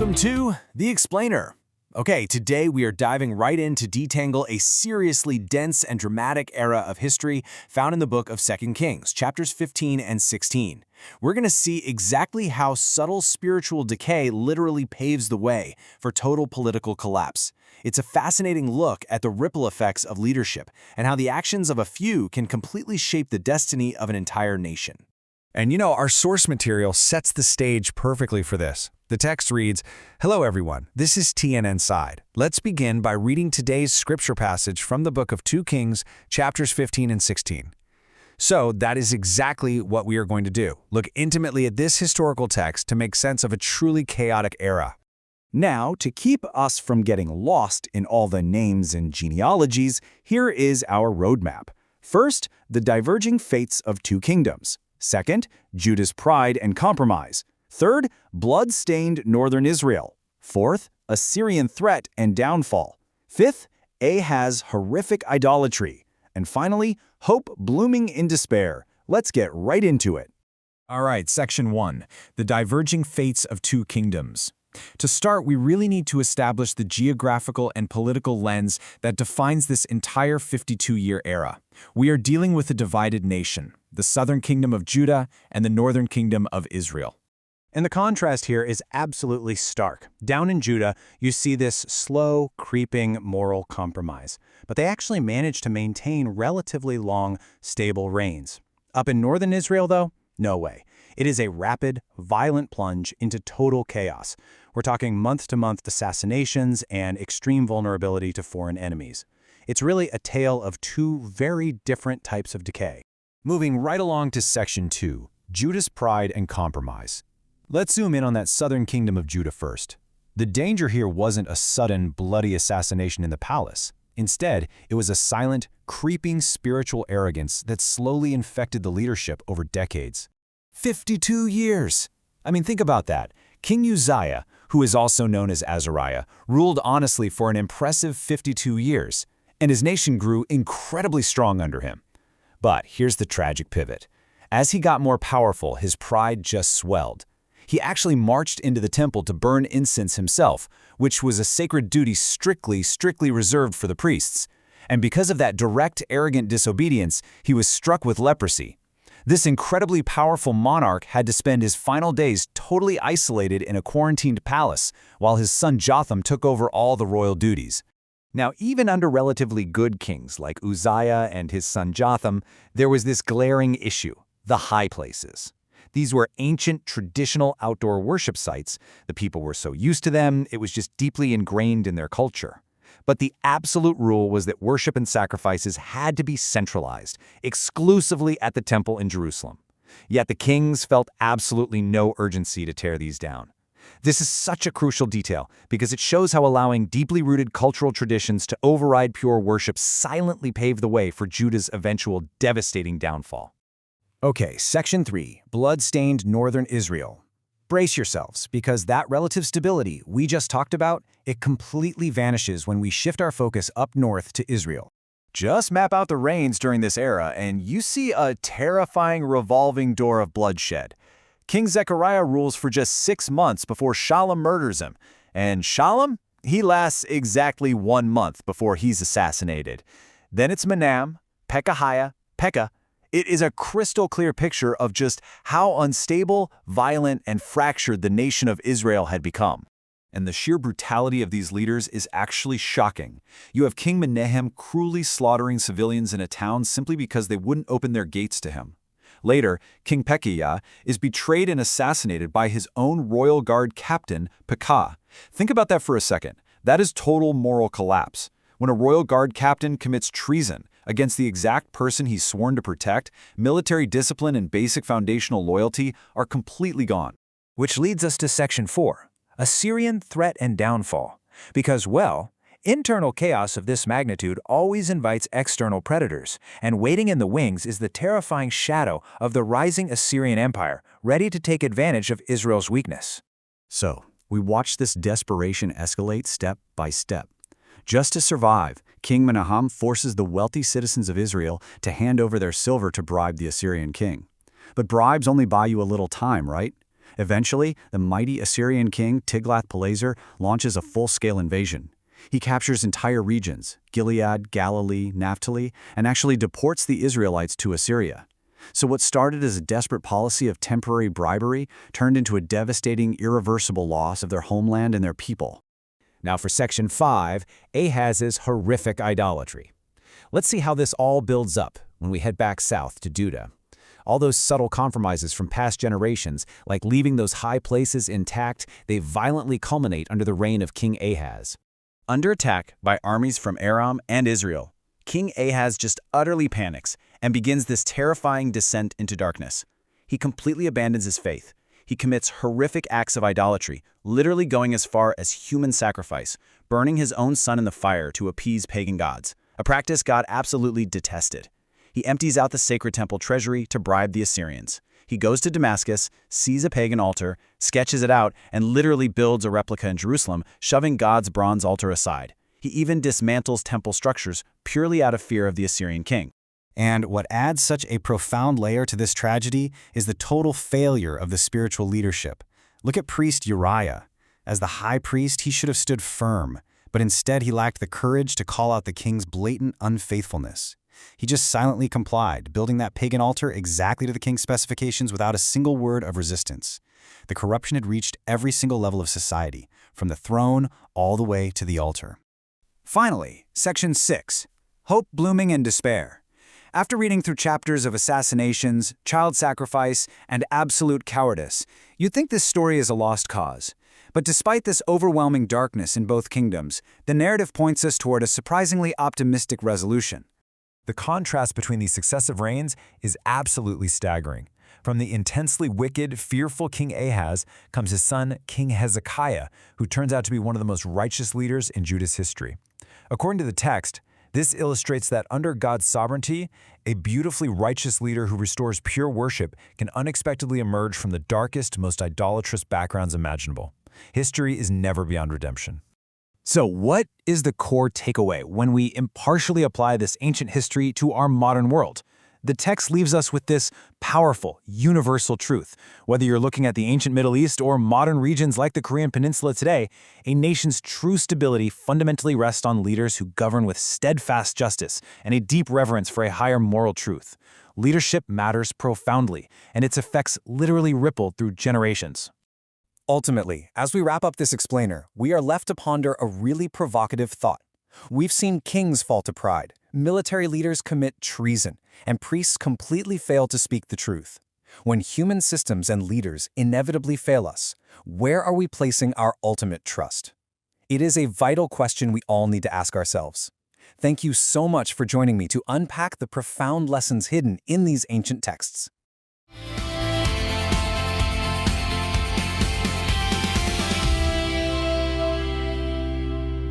Welcome to The Explainer. Okay, today we are diving right in to detangle a seriously dense and dramatic era of history found in the book of 2 Kings, chapters 15 and 16. We're going to see exactly how subtle spiritual decay literally paves the way for total political collapse. It's a fascinating look at the ripple effects of leadership and how the actions of a few can completely shape the destiny of an entire nation. And our source material sets the stage perfectly for this. The text reads, "Hello everyone, this is TNN Side. Let's begin by reading today's scripture passage from the book of 2 Kings, chapters 15 and 16. So that is exactly what we are going to do. Look intimately at this historical text to make sense of a truly chaotic era. Now, to keep us from getting lost in all the names and genealogies, here is our roadmap. First, the diverging fates of two kingdoms. Second, Judah's pride and compromise. Third, blood-stained northern Israel. Fourth, Assyrian threat and downfall. Fifth, Ahaz's horrific idolatry. And finally, hope blooming in despair. Let's get right into it. All right, Section 1, the diverging fates of two kingdoms. To start, we really need to establish the geographical and political lens that defines this entire 52-year era. We are dealing with a divided nation, the southern kingdom of Judah and the northern kingdom of Israel. And the contrast here is absolutely stark. Down in Judah, you see this slow, creeping moral compromise. But they actually managed to maintain relatively long, stable reigns. Up in northern Israel, though, no way. It is a rapid, violent plunge into total chaos. We're talking month-to-month assassinations and extreme vulnerability to foreign enemies. It's really a tale of two very different types of decay. Moving right along to Section 2, Judah's pride and compromise. Let's zoom in on that southern kingdom of Judah first. The danger here wasn't a sudden, bloody assassination in the palace. Instead, it was a silent, creeping spiritual arrogance that slowly infected the leadership over decades. 52 years! I mean, think about that. King Uzziah, who is also known as Azariah, ruled honestly for an impressive 52 years, and his nation grew incredibly strong under him. But here's the tragic pivot. As he got more powerful, his pride just swelled. He actually marched into the temple to burn incense himself, which was a sacred duty strictly reserved for the priests. And because of that direct, arrogant disobedience, he was struck with leprosy. This incredibly powerful monarch had to spend his final days totally isolated in a quarantined palace, while his son Jotham took over all the royal duties. Now, even under relatively good kings like Uzziah and his son Jotham, there was this glaring issue: the high places. These were ancient, traditional outdoor worship sites. The people were so used to them, it was just deeply ingrained in their culture. But the absolute rule was that worship and sacrifices had to be centralized, exclusively at the temple in Jerusalem. Yet the kings felt absolutely no urgency to tear these down. This is such a crucial detail because it shows how allowing deeply rooted cultural traditions to override pure worship silently paved the way for Judah's eventual devastating downfall. Okay, Section 3, blood-stained northern Israel. Brace yourselves, because that relative stability we just talked about, it completely vanishes when we shift our focus up north to Israel. Just map out the reigns during this era, and you see a terrifying revolving door of bloodshed. King Zechariah rules for just 6 months before Shallum murders him. And Shallum? He lasts exactly 1 month before he's assassinated. Then it's Menam, Pekahiah, Pekah. It is a crystal clear picture of just how unstable, violent, and fractured the nation of Israel had become. And the sheer brutality of these leaders is actually shocking. You have King Menahem cruelly slaughtering civilians in a town simply because they wouldn't open their gates to him. Later, King Pekahiah is betrayed and assassinated by his own royal guard captain, Pekah. Think about that for a second. That is total moral collapse. When a royal guard captain commits treason against the exact person he's sworn to protect, military discipline and basic foundational loyalty are completely gone. Which leads us to Section 4, Assyrian threat and downfall. Because, well, internal chaos of this magnitude always invites external predators, and waiting in the wings is the terrifying shadow of the rising Assyrian Empire, ready to take advantage of Israel's weakness. So, we watch this desperation escalate step by step. Just to survive, King Menahem forces the wealthy citizens of Israel to hand over their silver to bribe the Assyrian king. But bribes only buy you a little time, right? Eventually, the mighty Assyrian king Tiglath-Pileser launches a full-scale invasion. He captures entire regions, Gilead, Galilee, Naphtali, and actually deports the Israelites to Assyria. So what started as a desperate policy of temporary bribery turned into a devastating, irreversible loss of their homeland and their people. Now for Section 5, Ahaz's horrific idolatry. Let's see how this all builds up when we head back south to Judah. All those subtle compromises from past generations, like leaving those high places intact, they violently culminate under the reign of King Ahaz. Under attack by armies from Aram and Israel, King Ahaz just utterly panics and begins this terrifying descent into darkness. He completely abandons his faith. He commits horrific acts of idolatry, literally going as far as human sacrifice, burning his own son in the fire to appease pagan gods, a practice God absolutely detested. He empties out the sacred temple treasury to bribe the Assyrians. He goes to Damascus, sees a pagan altar, sketches it out, and literally builds a replica in Jerusalem, shoving God's bronze altar aside. He even dismantles temple structures purely out of fear of the Assyrian king. And what adds such a profound layer to this tragedy is the total failure of the spiritual leadership. Look at priest Uriah. As the high priest, he should have stood firm, but instead he lacked the courage to call out the king's blatant unfaithfulness. He just silently complied, building that pagan altar exactly to the king's specifications without a single word of resistance. The corruption had reached every single level of society, from the throne all the way to the altar. Finally, Section 6, Hope Blooming in Despair. After reading through chapters of assassinations, child sacrifice, and absolute cowardice, you'd think this story is a lost cause. But despite this overwhelming darkness in both kingdoms, the narrative points us toward a surprisingly optimistic resolution. The contrast between these successive reigns is absolutely staggering. From the intensely wicked, fearful King Ahaz comes his son, King Hezekiah, who turns out to be one of the most righteous leaders in Judah's history. According to the text, this illustrates that under God's sovereignty, a beautifully righteous leader who restores pure worship can unexpectedly emerge from the darkest, most idolatrous backgrounds imaginable. History is never beyond redemption. So what is the core takeaway when we impartially apply this ancient history to our modern world? The text leaves us with this powerful, universal truth. Whether you're looking at the ancient Middle East or modern regions like the Korean Peninsula today, a nation's true stability fundamentally rests on leaders who govern with steadfast justice and a deep reverence for a higher moral truth. Leadership matters profoundly, and its effects literally ripple through generations. Ultimately, as we wrap up this explainer, we are left to ponder a really provocative thought. We've seen kings fall to pride, military leaders commit treason, and priests completely fail to speak the truth. When human systems and leaders inevitably fail us, where are we placing our ultimate trust? It is a vital question we all need to ask ourselves. Thank you so much for joining me to unpack the profound lessons hidden in these ancient texts.